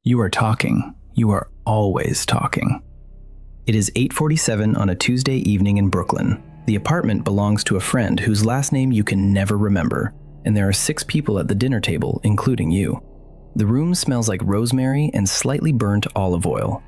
You are talking. You are always talking. It is 8:47 on a Tuesday evening in Brooklyn. The apartment belongs to a friend whose last name you can never remember, and there are 6 people at the dinner table, including you. The room smells like rosemary and slightly burnt olive oil.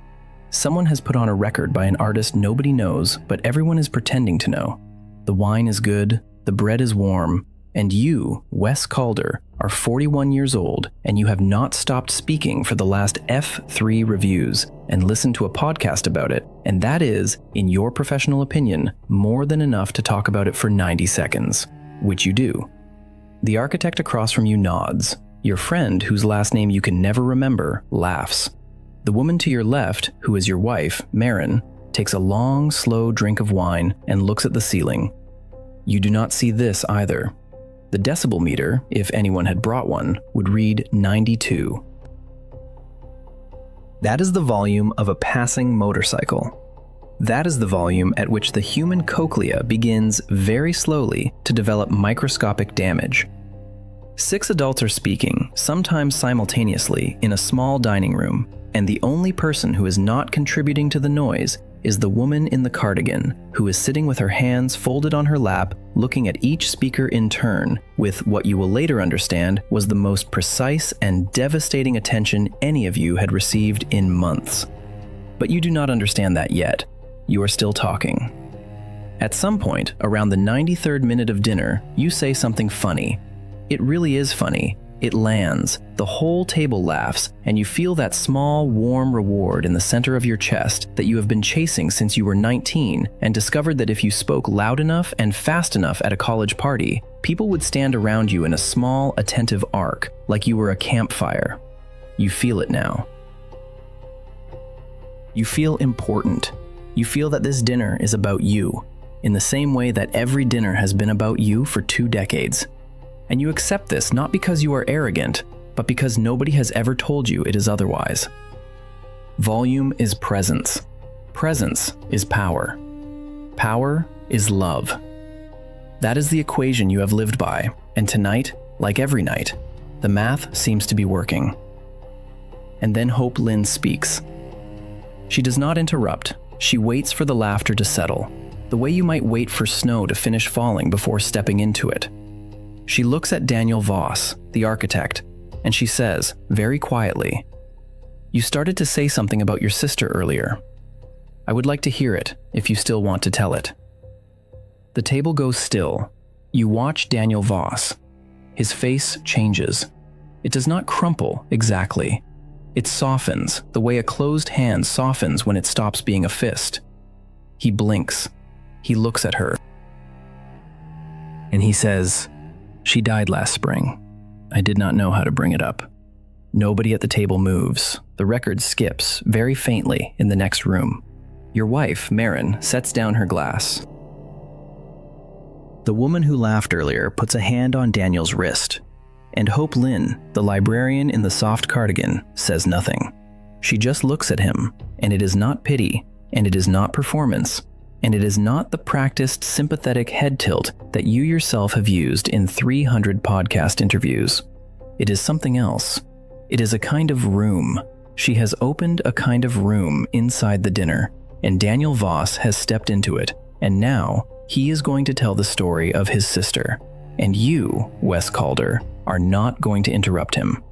Someone has put on a record by an artist nobody knows, but everyone is pretending to know. The wine is good, the bread is warm, and you, Wes Calder, are 41 years old, and you have not stopped speaking for the last F3 reviews and listened to a podcast about it, and that is, in your professional opinion, more than enough to talk about it for 90 seconds, which you do. The architect across from you nods. Your friend, whose last name you can never remember, laughs. The woman to your left, who is your wife, Marin, takes a long, slow drink of wine and looks at the ceiling. You do not see this either. The decibel meter, if anyone had brought one, would read 92. That is the volume of a passing motorcycle. That is the volume at which the human cochlea begins very slowly to develop microscopic damage. 6 adults are speaking, sometimes simultaneously, in a small dining room, and the only person who is not contributing to the noise is the woman in the cardigan, who is sitting with her hands folded on her lap, looking at each speaker in turn, with what you will later understand was the most precise and devastating attention any of you had received in months. But you do not understand that yet. You are still talking. At some point, around the 93rd minute of dinner, you say something funny. It really is funny. It lands, the whole table laughs, and you feel that small, warm reward in the center of your chest that you have been chasing since you were 19 and discovered that if you spoke loud enough and fast enough at a college party, people would stand around you in a small, attentive arc, like you were a campfire. You feel it now. You feel important. You feel that this dinner is about you, in the same way that every dinner has been about you for 2 decades. And you accept this not because you are arrogant, but because nobody has ever told you it is otherwise. Volume is presence. Presence is power. Power is love. That is the equation you have lived by, and tonight, like every night, the math seems to be working. And then Hope Lin speaks. She does not interrupt. She waits for the laughter to settle, the way you might wait for snow to finish falling before stepping into it. She looks at Daniel Voss, the architect, and she says, very quietly, "You started to say something about your sister earlier. I would like to hear it, if you still want to tell it." The table goes still. You watch Daniel Voss. His face changes. It does not crumple exactly. It softens, the way a closed hand softens when it stops being a fist. He blinks. He looks at her. And he says, "She died last spring. I did not know how to bring it up." Nobody at the table moves. The record skips, very faintly, in the next room. Your wife, Marin, sets down her glass. The woman who laughed earlier puts a hand on Daniel's wrist, and Hope Lin, the librarian in the soft cardigan, says nothing. She just looks at him, and it is not pity, and it is not performance, and it is not the practiced sympathetic head tilt that you yourself have used in 300 podcast interviews. It is something else. It is a kind of room. She has opened a kind of room inside the dinner, and Daniel Voss has stepped into it, and now he is going to tell the story of his sister. And you, Wes Calder, are not going to interrupt him.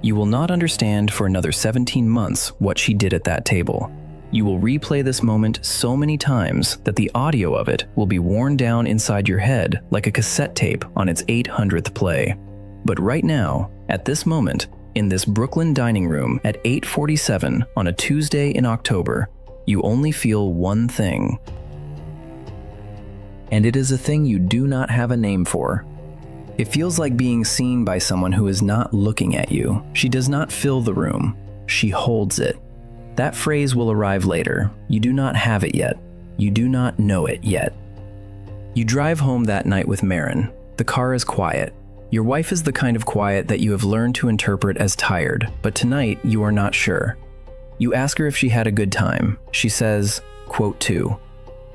You will not understand for another 17 months what she did at that table. You will replay this moment so many times that the audio of it will be worn down inside your head like a cassette tape on its 800th play. But right now, at this moment, in this Brooklyn dining room at 8:47 on a Tuesday in October, you only feel one thing. And it is a thing you do not have a name for. It feels like being seen by someone who is not looking at you. She does not fill the room. She holds it. That phrase will arrive later. You do not have it yet. You do not know it yet. You drive home that night with Marin. The car is quiet. Your wife is the kind of quiet that you have learned to interpret as tired, but tonight you are not sure. You ask her if she had a good time. She says, quote 2.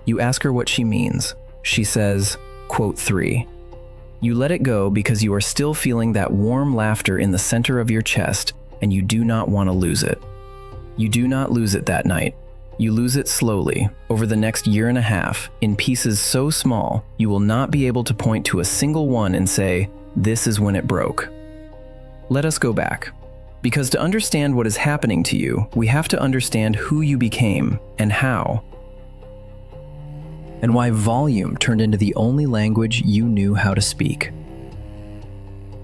You ask her what she means. She says, quote 3. You let it go because you are still feeling that warm laughter in the center of your chest, and you do not want to lose it. You do not lose it that night. You lose it slowly, over the next year and a half, in pieces so small you will not be able to point to a single one and say, "This is when it broke." Let us go back. Because to understand what is happening to you, we have to understand who you became and how, and why volume turned into the only language you knew how to speak.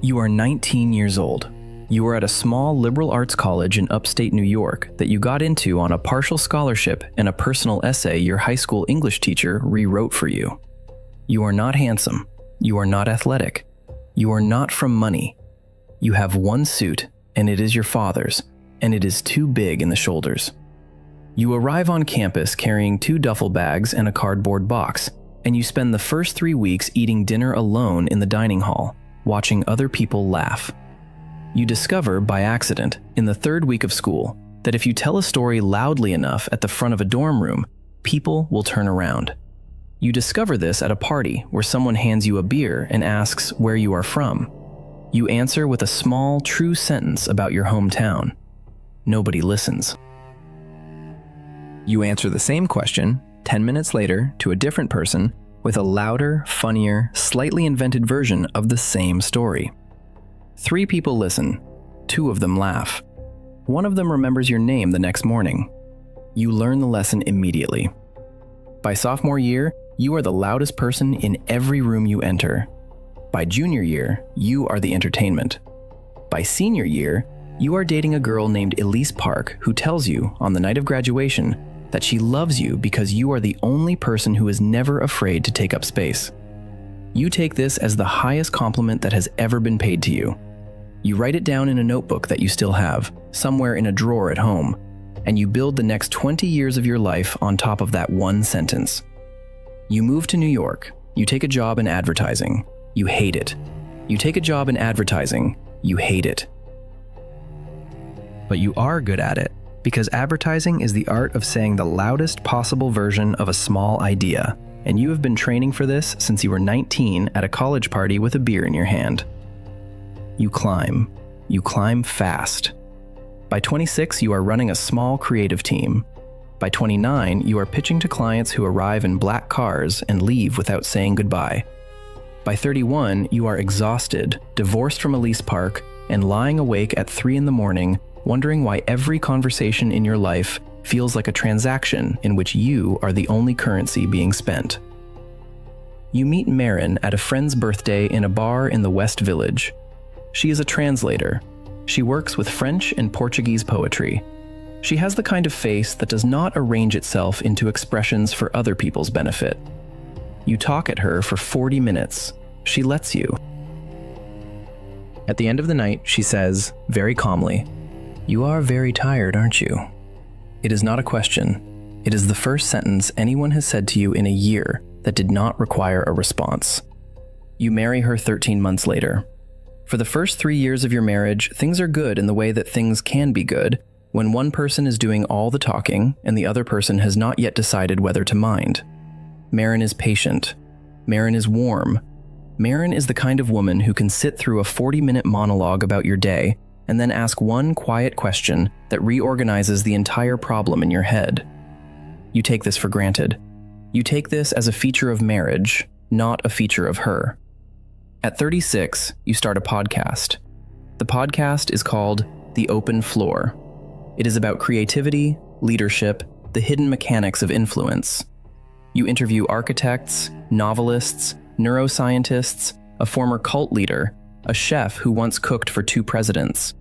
You are 19 years old. You are at a small liberal arts college in upstate New York that you got into on a partial scholarship and a personal essay your high school English teacher rewrote for you. You are not handsome. You are not athletic. You are not from money. You have one suit, and it is your father's, and it is too big in the shoulders. You arrive on campus carrying 2 duffel bags and a cardboard box, and you spend the first 3 weeks eating dinner alone in the dining hall, watching other people laugh. You discover, by accident, in the 3rd week of school, that if you tell a story loudly enough at the front of a dorm room, people will turn around. You discover this at a party where someone hands you a beer and asks where you are from. You answer with a small, true sentence about your hometown. Nobody listens. You answer the same question 10 minutes later to a different person with a louder, funnier, slightly invented version of the same story. 3 people listen. 2 of them laugh. 1 of them remembers your name the next morning. You learn the lesson immediately. By sophomore year, you are the loudest person in every room you enter. By junior year, you are the entertainment. By senior year, you are dating a girl named Elise Park who tells you, on the night of graduation, that she loves you because you are the only person who is never afraid to take up space. You take this as the highest compliment that has ever been paid to you. You write it down in a notebook that you still have, somewhere in a drawer at home, and you build the next 20 years of your life on top of that one sentence. You move to New York. You take a job in advertising. You hate it. You take a job in advertising. You hate it. But you are good at it, because advertising is the art of saying the loudest possible version of a small idea, and you have been training for this since you were 19 at a college party with a beer in your hand. You climb. You climb fast. By 26, you are running a small creative team. By 29, you are pitching to clients who arrive in black cars and leave without saying goodbye. By 31, you are exhausted, divorced from Elise Park, and lying awake at 3 in the morning, wondering why every conversation in your life feels like a transaction in which you are the only currency being spent. You meet Marin at a friend's birthday in a bar in the West Village. She is a translator. She works with French and Portuguese poetry. She has the kind of face that does not arrange itself into expressions for other people's benefit. You talk at her for 40 minutes. She lets you. At the end of the night, she says, very calmly, "You are very tired, aren't you?" It is not a question. It is the first sentence anyone has said to you in a year that did not require a response. You marry her 13 months later. For the first 3 years of your marriage, things are good in the way that things can be good when one person is doing all the talking and the other person has not yet decided whether to mind. Marin is patient. Marin is warm. Marin is the kind of woman who can sit through a 40-minute monologue about your day and then ask one quiet question that reorganizes the entire problem in your head. You take this for granted. You take this as a feature of marriage, not a feature of her. At 36, you start a podcast. The podcast is called The Open Floor. It is about creativity, leadership, the hidden mechanics of influence. You interview architects, novelists, neuroscientists, a former cult leader, a chef who once cooked for 2 presidents.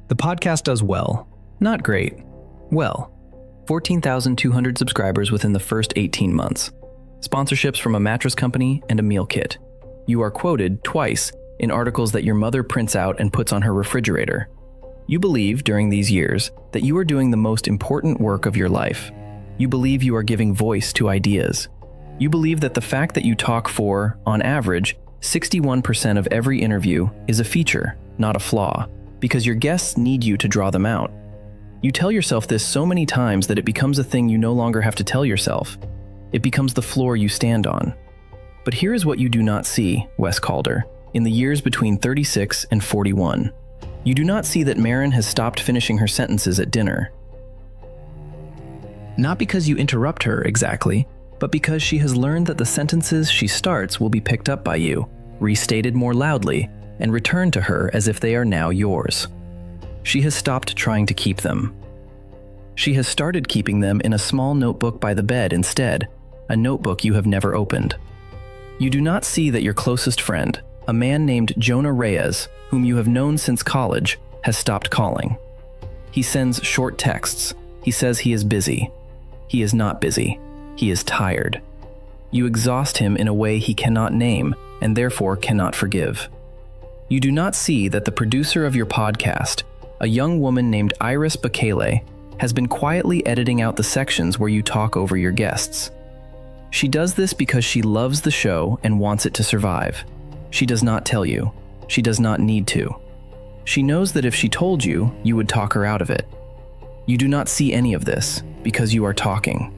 The podcast does well. Not great. Well. 14,200 subscribers within the first 18 months. Sponsorships from a mattress company and a meal kit. You are quoted twice in articles that your mother prints out and puts on her refrigerator. You believe, during these years, that you are doing the most important work of your life. You believe you are giving voice to ideas. You believe that the fact that you talk for, on average, 61% of every interview is a feature, not a flaw, because your guests need you to draw them out. You tell yourself this so many times that it becomes a thing you no longer have to tell yourself. It becomes the floor you stand on. But here is what you do not see, Wes Calder, in the years between 36 and 41. You do not see that Marin has stopped finishing her sentences at dinner. Not because you interrupt her exactly, but because she has learned that the sentences she starts will be picked up by you, restated more loudly, and returned to her as if they are now yours. She has stopped trying to keep them. She has started keeping them in a small notebook by the bed instead, a notebook you have never opened. You do not see that your closest friend, a man named Jonah Reyes, whom you have known since college, has stopped calling. He sends short texts. He says he is busy. He is not busy. He is tired. You exhaust him in a way he cannot name and therefore cannot forgive. You do not see that the producer of your podcast, a young woman named Iris Bakele, has been quietly editing out the sections where you talk over your guests. She does this because she loves the show and wants it to survive. She does not tell you. She does not need to. She knows that if she told you, you would talk her out of it. You do not see any of this because you are talking.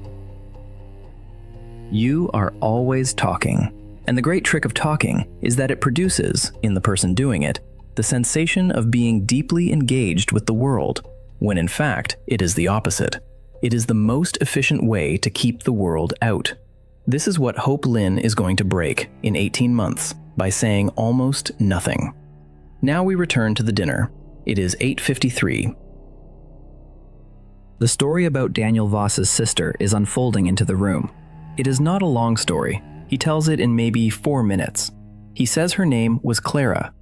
You are always talking. And the great trick of talking is that it produces, in the person doing it, the sensation of being deeply engaged with the world, when in fact, it is the opposite. It is the most efficient way to keep the world out. This is what Hope Lin is going to break in 18 months by saying almost nothing. Now we return to the dinner. It is 8:53. The story about Daniel Voss's sister is unfolding into the room. It is not a long story. He tells it in maybe 4 minutes. He says her name was Clara.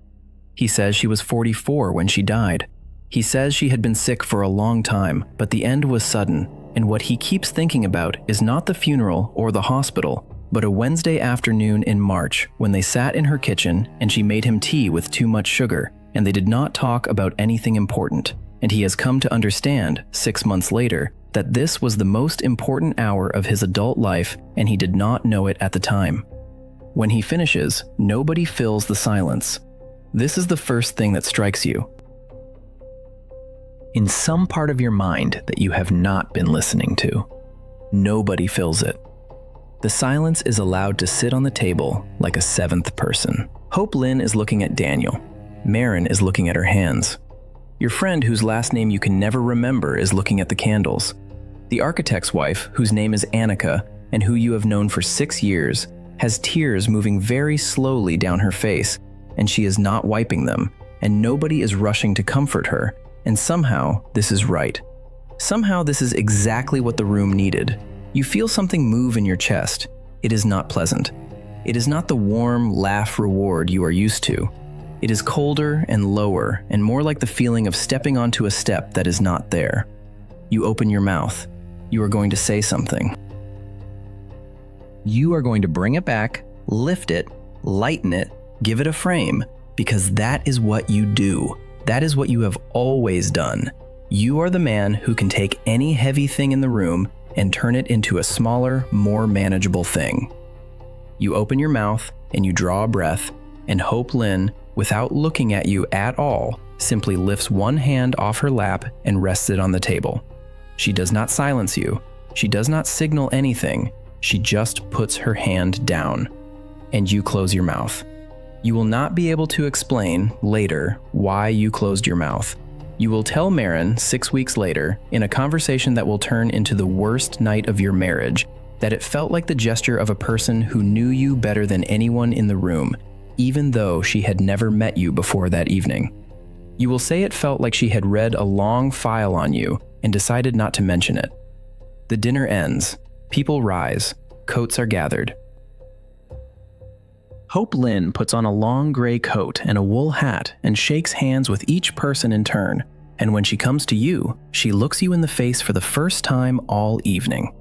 He says she was 44 when she died. He says she had been sick for a long time, but the end was sudden, and what he keeps thinking about is not the funeral or the hospital, but a Wednesday afternoon in March when they sat in her kitchen and she made him tea with too much sugar, and they did not talk about anything important. And he has come to understand, 6 months later, that this was the most important hour of his adult life, and he did not know it at the time. When he finishes, nobody fills the silence. This is the first thing that strikes you. In some part of your mind that you have not been listening to, nobody fills it. The silence is allowed to sit on the table like a seventh person. Hope Lin is looking at Daniel. Marin is looking at her hands. Your friend whose last name you can never remember is looking at the candles. The architect's wife, whose name is Annika, and who you have known for 6 years, has tears moving very slowly down her face, and she is not wiping them, and nobody is rushing to comfort her, and somehow this is right. Somehow this is exactly what the room needed. You feel something move in your chest. It is not pleasant. It is not the warm laugh reward you are used to. It is colder and lower and more like the feeling of stepping onto a step that is not there. You open your mouth. You are going to say something. You are going to bring it back, lift it, lighten it, give it a frame, because that is what you do. That is what you have always done. You are the man who can take any heavy thing in the room and turn it into a smaller, more manageable thing. You open your mouth and you draw a breath, and Hope Lin, without looking at you at all, simply lifts one hand off her lap and rests it on the table. She does not silence you. She does not signal anything. She just puts her hand down, and you close your mouth. You will not be able to explain later why you closed your mouth. You will tell Marin 6 weeks later, in a conversation that will turn into the worst night of your marriage, that it felt like the gesture of a person who knew you better than anyone in the room, even though she had never met you before that evening. You will say it felt like she had read a long file on you and decided not to mention it. The dinner ends. People rise. Coats are gathered. Hope Lin puts on a long gray coat and a wool hat and shakes hands with each person in turn, and when she comes to you, she looks you in the face for the first time all evening.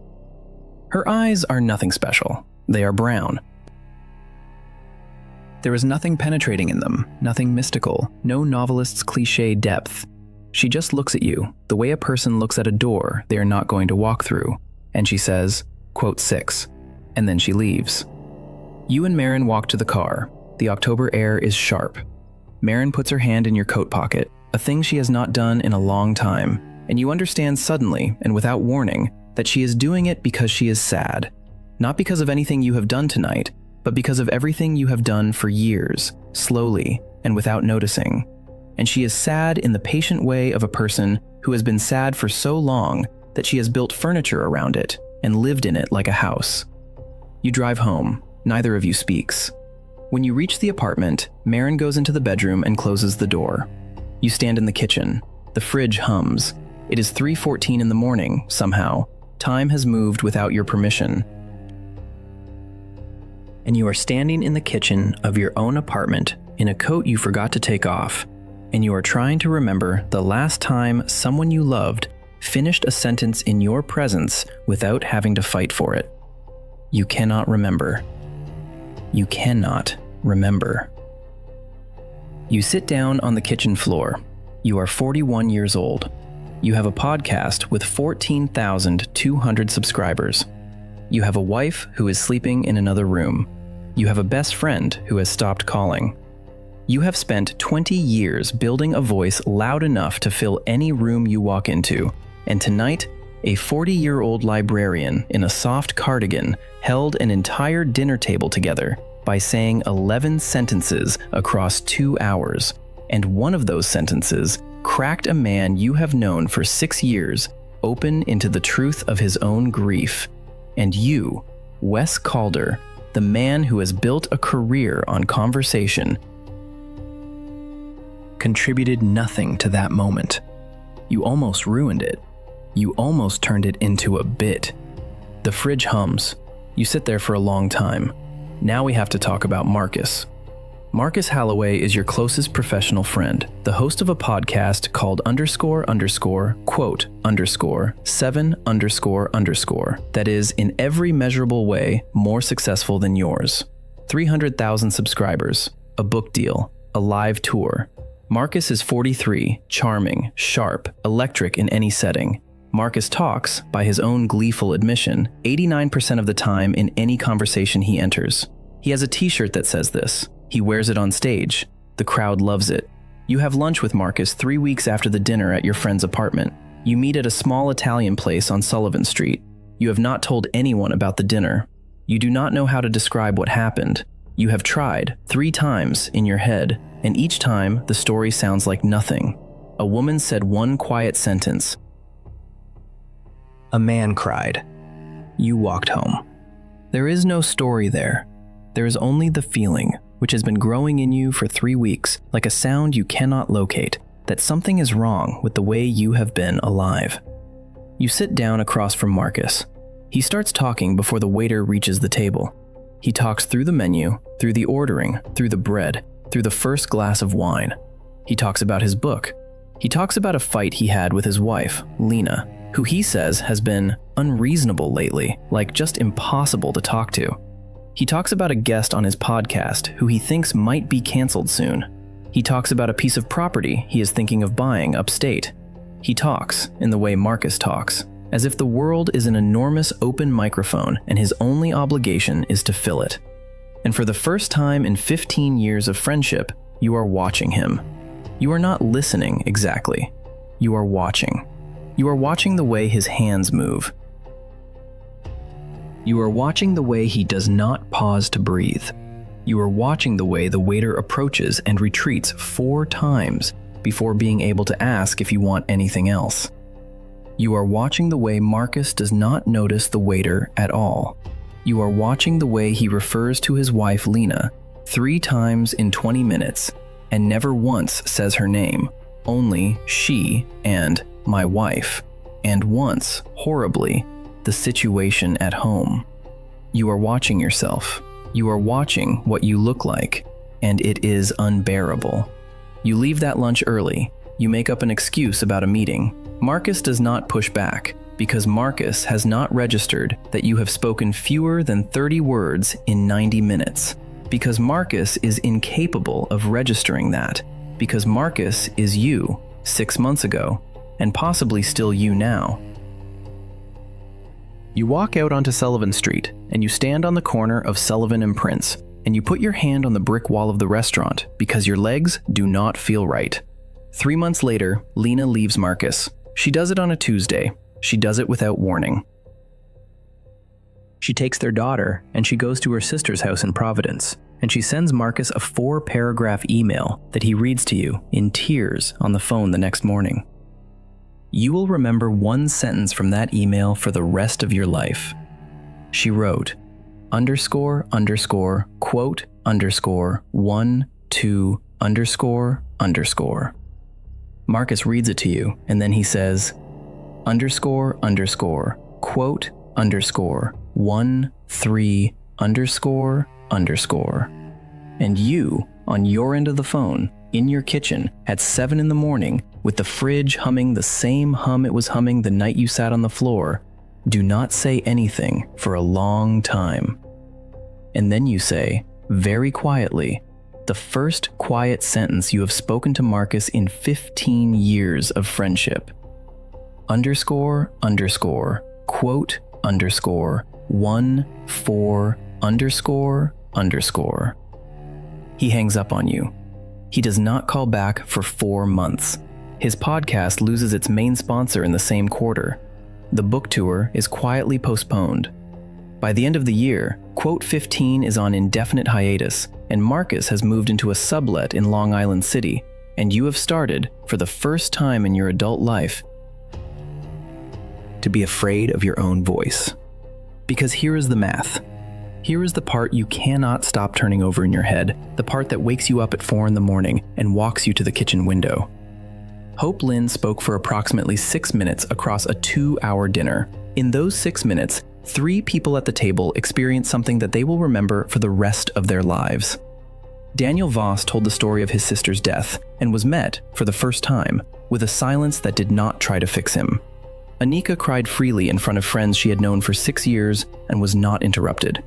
Her eyes are nothing special. They are brown. There is nothing penetrating in them, nothing mystical, no novelist's cliché depth. She just looks at you, the way a person looks at a door they are not going to walk through, and she says, quote 6, and then she leaves. You and Marin walk to the car. The October air is sharp. Marin puts her hand in your coat pocket, a thing she has not done in a long time, and you understand suddenly and without warning that she is doing it because she is sad. Not because of anything you have done tonight, but because of everything you have done for years, slowly and without noticing. and she is sad in the patient way of a person who has been sad for so long that she has built furniture around it and lived in it like a house. You drive home. Neither of you speaks. When you reach the apartment, Maren goes into the bedroom and closes the door. You stand in the kitchen. The fridge hums. It is 3:14 in the morning, somehow. Time has moved without your permission. And you are standing in the kitchen of your own apartment in a coat you forgot to take off, and you are trying to remember the last time someone you loved finished a sentence in your presence without having to fight for it. You cannot remember. You cannot remember. You sit down on the kitchen floor. You are 41 years old. You have a podcast with 14,200 subscribers. You have a wife who is sleeping in another room. You have a best friend who has stopped calling. You have spent 20 years building a voice loud enough to fill any room you walk into, and tonight, a 40-year-old librarian in a soft cardigan held an entire dinner table together by saying 11 sentences across 2 hours, and one of those sentences cracked a man you have known for 6 years open into the truth of his own grief. And you, Wes Calder, the man who has built a career on conversation, contributed nothing to that moment. You almost ruined it. You almost turned it into a bit. The fridge hums. You sit there for a long time. Now we have to talk about Marcus. Marcus Halloway is your closest professional friend, the host of a podcast called __quote_7__ that is, in every measurable way, more successful than yours. 300,000 subscribers, a book deal, a live tour. Marcus is 43, charming, sharp, electric in any setting. Marcus talks, by his own gleeful admission, 89% of the time in any conversation he enters. He has a t-shirt that says this. He wears it on stage. The crowd loves it. You have lunch with Marcus 3 weeks after the dinner at your friend's apartment. You meet at a small Italian place on Sullivan Street. You have not told anyone about the dinner. You do not know how to describe what happened. You have tried 3 times in your head, and each time the story sounds like nothing. A woman said one quiet sentence. A man cried. You walked home. There is no story there. There is only the feeling, which has been growing in you for 3 weeks, like a sound you cannot locate, that something is wrong with the way you have been alive. You sit down across from Marcus. He starts talking before the waiter reaches the table. He talks through the menu, through the ordering, through the bread, through the first glass of wine. He talks about his book. He talks about a fight he had with his wife, Lena, who he says has been unreasonable lately, like just impossible to talk to. He talks about a guest on his podcast who he thinks might be canceled soon. He talks about a piece of property he is thinking of buying upstate. He talks in the way Marcus talks, as if the world is an enormous open microphone and his only obligation is to fill it. And for the first time in 15 years of friendship, you are watching him. You are not listening exactly. You are watching. You are watching the way his hands move. You are watching the way he does not pause to breathe. You are watching the way the waiter approaches and retreats 4 times before being able to ask if you want anything else. You are watching the way Marcus does not notice the waiter at all. You are watching the way he refers to his wife Lena 3 times in 20 minutes and never once says her name, only she and my wife, and once, horribly, the situation at home. You are watching yourself. You are watching what you look like, and it is unbearable. You leave that lunch early. You make up an excuse about a meeting. Marcus does not push back, because Marcus has not registered that you have spoken fewer than 30 words in 90 minutes. Because Marcus is incapable of registering that. Because Marcus is you 6 months ago, and possibly still you now. You walk out onto Sullivan Street, and you stand on the corner of Sullivan and Prince, and you put your hand on the brick wall of the restaurant because your legs do not feel right. 3 months later, Lena leaves Marcus. She does it on a Tuesday. She does it without warning. She takes their daughter and she goes to her sister's house in Providence, and she sends Marcus a 4-paragraph email that he reads to you in tears on the phone the next morning. You will remember one sentence from that email for the rest of your life. She wrote, __, quote, _, 1, 2, __. Marcus reads it to you, and then he says, __, quote, _, 1, 3, __. And you, on your end of the phone, in your kitchen, at 7 in the morning, with the fridge humming the same hum it was humming the night you sat on the floor, do not say anything for a long time. And then you say, very quietly, the first quiet sentence you have spoken to Marcus in 15 years of friendship. __, quote, _, 1, 4, __. He hangs up on you. He does not call back for 4 months. His podcast loses its main sponsor in the same quarter. The book tour is quietly postponed. By the end of the year, Quote 15 is on indefinite hiatus, and Marcus has moved into a sublet in Long Island City, and you have started, for the first time in your adult life, to be afraid of your own voice. Because here is the math. Here is the part you cannot stop turning over in your head, the part that wakes you up at 4 in the morning and walks you to the kitchen window. Hope Lin spoke for approximately 6 minutes across a 2-hour dinner. In those 6 minutes, 3 people at the table experienced something that they will remember for the rest of their lives. Daniel Voss told the story of his sister's death and was met, for the first time, with a silence that did not try to fix him. Anika cried freely in front of friends she had known for 6 years and was not interrupted.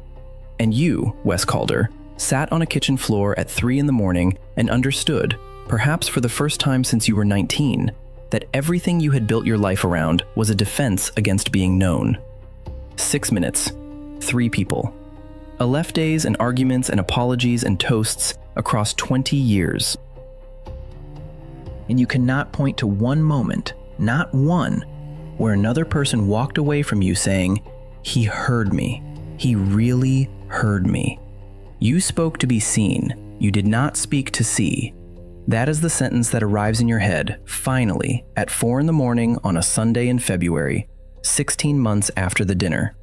And you, Wes Calder, sat on a kitchen floor at 3 in the morning and understood, perhaps for the first time since you were 19, that everything you had built your life around was a defense against being known. 6 minutes, 3 people. Aleph days and arguments and apologies and toasts across 20 years. And you cannot point to one moment, not one, where another person walked away from you saying, "He heard me. He really heard me." You spoke to be seen. You did not speak to see. That is the sentence that arrives in your head, finally, at 4 in the morning on a Sunday in February, 16 months after the dinner.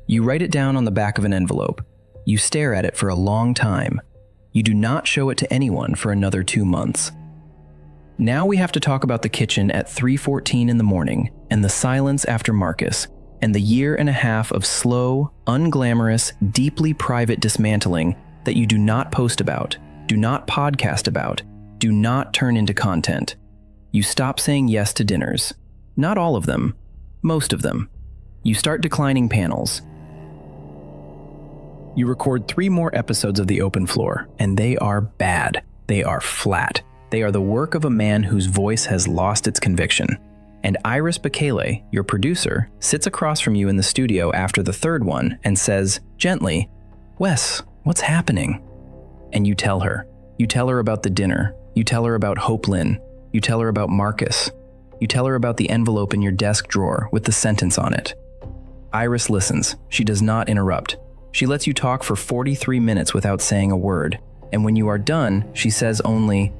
You write it down on the back of an envelope. You stare at it for a long time. You do not show it to anyone for another 2 months. Now we have to talk about the kitchen at 3:14 in the morning, and the silence after Marcus, and the year and a half of slow, unglamorous, deeply private dismantling that you do not post about, do not podcast about, do not turn into content. You stop saying yes to dinners. Not all of them, most of them. You start declining panels. You record 3 more episodes of The Open Floor, and they are bad. They are flat. They are the work of a man whose voice has lost its conviction. And Iris Bekele, your producer, sits across from you in the studio after the 3rd one and says, gently, "Wes, what's happening?" And you tell her. You tell her about the dinner. You tell her about Hope Lin. You tell her about Marcus. You tell her about the envelope in your desk drawer with the sentence on it. Iris listens. She does not interrupt. She lets you talk for 43 minutes without saying a word. And when you are done, she says only,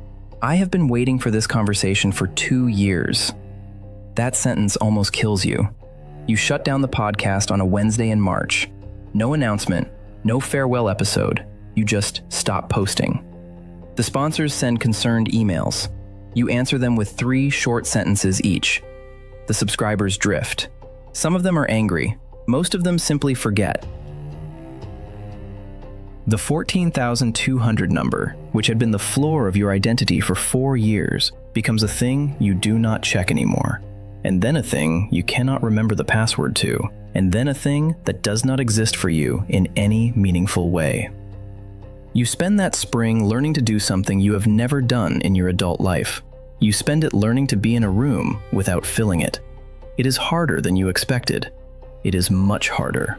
"I have been waiting for this conversation for 2 years." That sentence almost kills you. You shut down the podcast on a Wednesday in March. No announcement, no farewell episode. You just stop posting. The sponsors send concerned emails. You answer them with 3 short sentences each. The subscribers drift. Some of them are angry. Most of them simply forget. The 14,200 number, which had been the floor of your identity for 4 years, becomes a thing you do not check anymore. And then a thing you cannot remember the password to. And then a thing that does not exist for you in any meaningful way. You spend that spring learning to do something you have never done in your adult life. You spend it learning to be in a room without filling it. It is harder than you expected. It is much harder.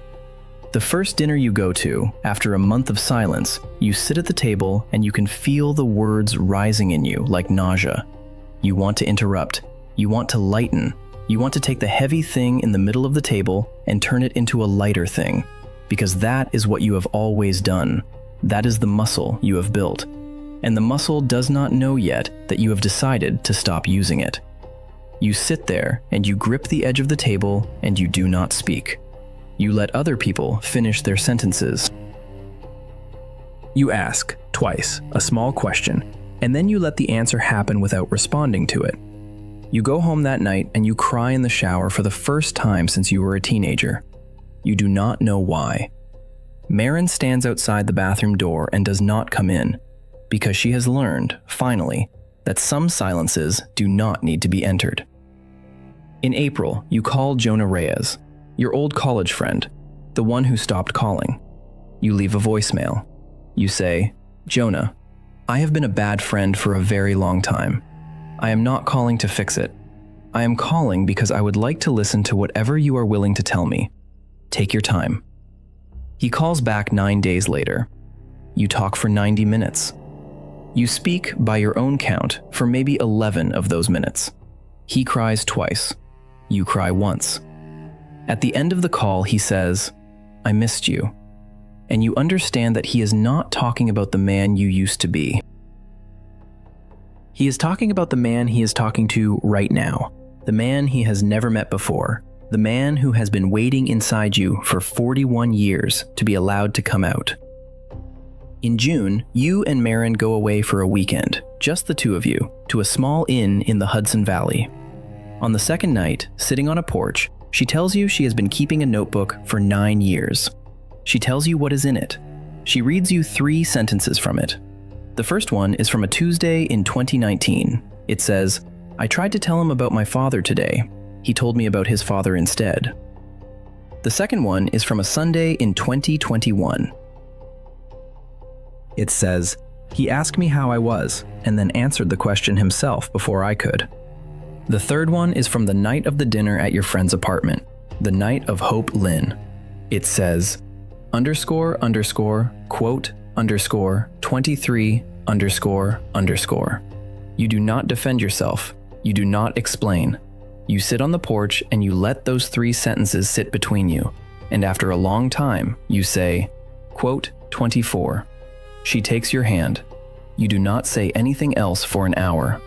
The first dinner you go to, after a month of silence, you sit at the table and you can feel the words rising in you like nausea. You want to interrupt. You want to lighten. You want to take the heavy thing in the middle of the table and turn it into a lighter thing. because that is what you have always done. That is the muscle you have built. And the muscle does not know yet that you have decided to stop using it. You sit there and you grip the edge of the table and you do not speak. You let other people finish their sentences. You ask, twice, a small question, and then you let the answer happen without responding to it. You go home that night and you cry in the shower for the first time since you were a teenager. You do not know why. Marin stands outside the bathroom door and does not come in, because she has learned, finally, that some silences do not need to be entered. In April, you call Jonah Reyes, your old college friend, the one who stopped calling. You leave a voicemail. You say, "Jonah, I have been a bad friend for a very long time. I am not calling to fix it. I am calling because I would like to listen to whatever you are willing to tell me. Take your time." He calls back 9 days later. You talk for 90 minutes. You speak, by your own count, for maybe 11 of those minutes. He cries twice. You cry once. At the end of the call, he says, "I missed you." And you understand that he is not talking about the man you used to be. He is talking about the man he is talking to right now, the man he has never met before, the man who has been waiting inside you for 41 years to be allowed to come out. In June, you and Marin go away for a weekend, just the two of you, to a small inn in the Hudson Valley. On the second night, sitting on a porch, she tells you she has been keeping a notebook for 9 years. She tells you what is in it. She reads you 3 sentences from it. The first one is from a Tuesday in 2019. It says, "I tried to tell him about my father today. He told me about his father instead." The second one is from a Sunday in 2021. It says, "He asked me how I was, and then answered the question himself before I could." The third one is from the night of the dinner at your friend's apartment, the night of Hope Lin. It says, __quote _23__. You do not defend yourself. You do not explain. You sit on the porch and you let those 3 sentences sit between you. And after a long time, you say, quote 24. She takes your hand. You do not say anything else for an hour.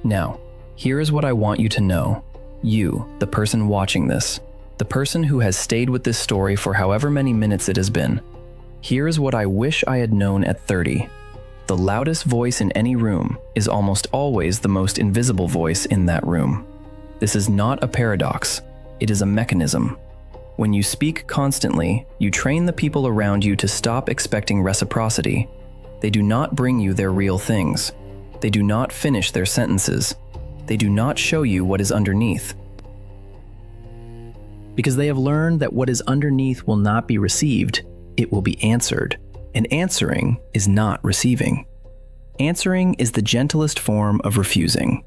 Now, here is what I want you to know. You, the person watching this, the person who has stayed with this story for however many minutes it has been. Here is what I wish I had known at 30. The loudest voice in any room is almost always the most invisible voice in that room. This is not a paradox. It is a mechanism. When you speak constantly, you train the people around you to stop expecting reciprocity. They do not bring you their real things. They do not finish their sentences. They do not show you what is underneath. Because they have learned that what is underneath will not be received, it will be answered. And answering is not receiving. Answering is the gentlest form of refusing.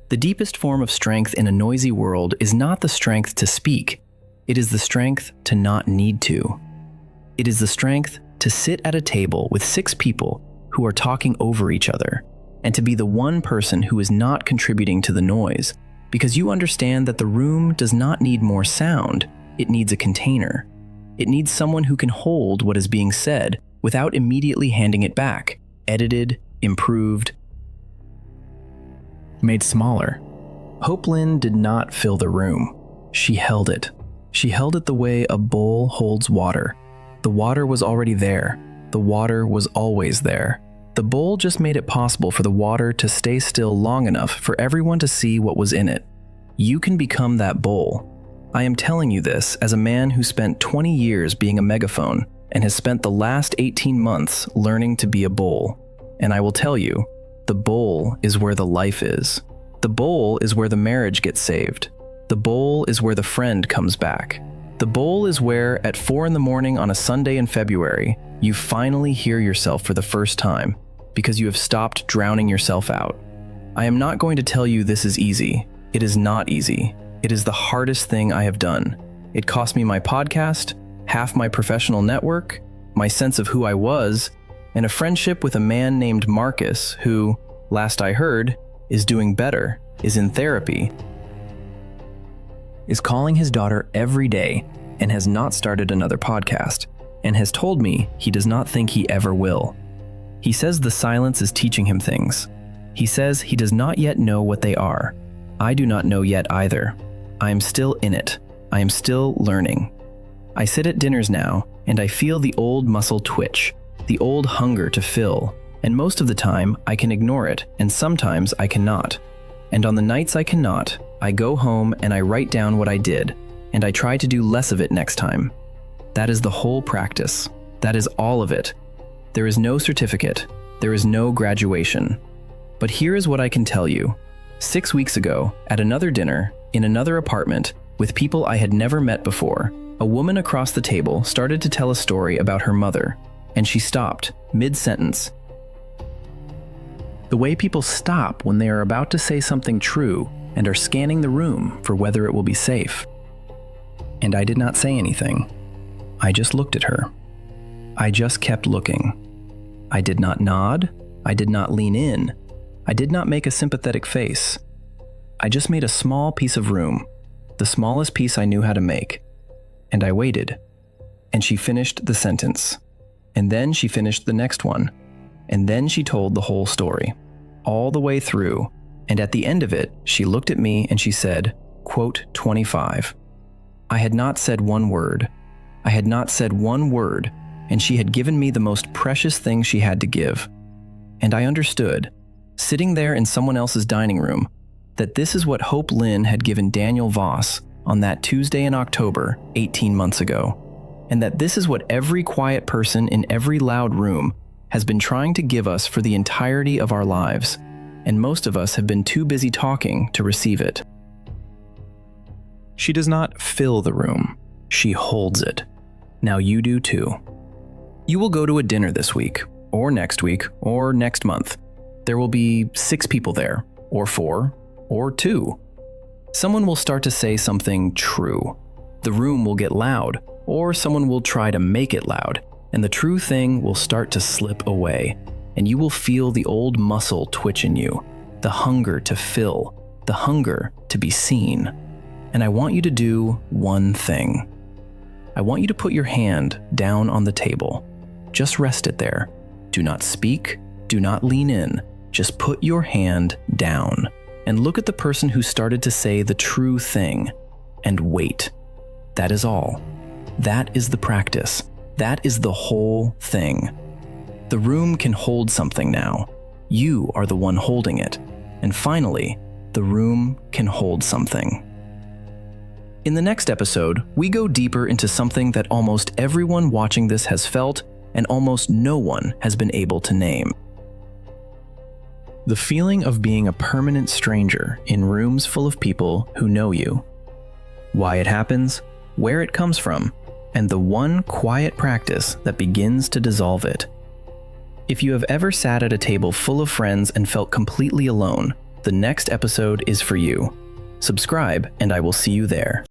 The deepest form of strength in a noisy world is not the strength to speak. It is the strength to not need to. It is the strength to sit at a table with 6 people who are talking over each other, and to be the one person who is not contributing to the noise, because you understand that the room does not need more sound, it needs a container. It needs someone who can hold what is being said without immediately handing it back, edited, improved, made smaller. Hope Lin did not fill the room. She held it. She held it the way a bowl holds water. The water was already there. The water was always there. The bowl just made it possible for the water to stay still long enough for everyone to see what was in it. You can become that bowl. I am telling you this as a man who spent 20 years being a megaphone and has spent the last 18 months learning to be a bowl. And I will tell you, the bowl is where the life is. The bowl is where the marriage gets saved. The bowl is where the friend comes back. The bowl is where, at 4 a.m. on a Sunday in February, you finally hear yourself for the first time because you have stopped drowning yourself out. I am not going to tell you this is easy. It is not easy. It is the hardest thing I have done. It cost me my podcast, half my professional network, my sense of who I was, and a friendship with a man named Marcus who, last I heard, is doing better, is in therapy, is calling his daughter every day and has not started another podcast, and has told me he does not think he ever will. He says the silence is teaching him things. He says he does not yet know what they are. I do not know yet either. I am still in it. I am still learning. I sit at dinners now, and I feel the old muscle twitch, the old hunger to fill, and most of the time I can ignore it, and sometimes I cannot. And on the nights I cannot, I go home and I write down what I did, and I try to do less of it next time. That is the whole practice. That is all of it. There is no certificate. There is no graduation. But here is what I can tell you. 6 weeks ago, at another dinner, in another apartment, with people I had never met before, a woman across the table started to tell a story about her mother, and she stopped, mid-sentence. The way people stop when they are about to say something true and are scanning the room for whether it will be safe. And I did not say anything. I just looked at her. I just kept looking. I did not nod. I did not lean in. I did not make a sympathetic face. I just made a small piece of room, the smallest piece I knew how to make. And I waited. And she finished the sentence. And then she finished the next one. And then she told the whole story, all the way through. And at the end of it, she looked at me and she said, quote, 25. I had not said one word. I had not said one word, and she had given me the most precious thing she had to give. And I understood, sitting there in someone else's dining room, that this is what Hope Lin had given Daniel Voss on that Tuesday in October, 18 months ago, and that this is what every quiet person in every loud room has been trying to give us for the entirety of our lives, and most of us have been too busy talking to receive it. She does not fill the room, she holds it. Now you do too. You will go to a dinner this week, or next week, or next month. There will be 6 people there, or 4, or 2. Someone will start to say something true. The room will get loud, or someone will try to make it loud, and the true thing will start to slip away, and you will feel the old muscle twitch in you, the hunger to fill, the hunger to be seen. And I want you to do one thing. I want you to put your hand down on the table. Just rest it there. Do not speak, do not lean in. Just put your hand down and look at the person who started to say the true thing and wait. That is all. That is the practice. That is the whole thing. The room can hold something now. You are the one holding it. And finally, the room can hold something. In the next episode, we go deeper into something that almost everyone watching this has felt and almost no one has been able to name. The feeling of being a permanent stranger in rooms full of people who know you. Why it happens, where it comes from, and the one quiet practice that begins to dissolve it. If you have ever sat at a table full of friends and felt completely alone, the next episode is for you. Subscribe, and I will see you there.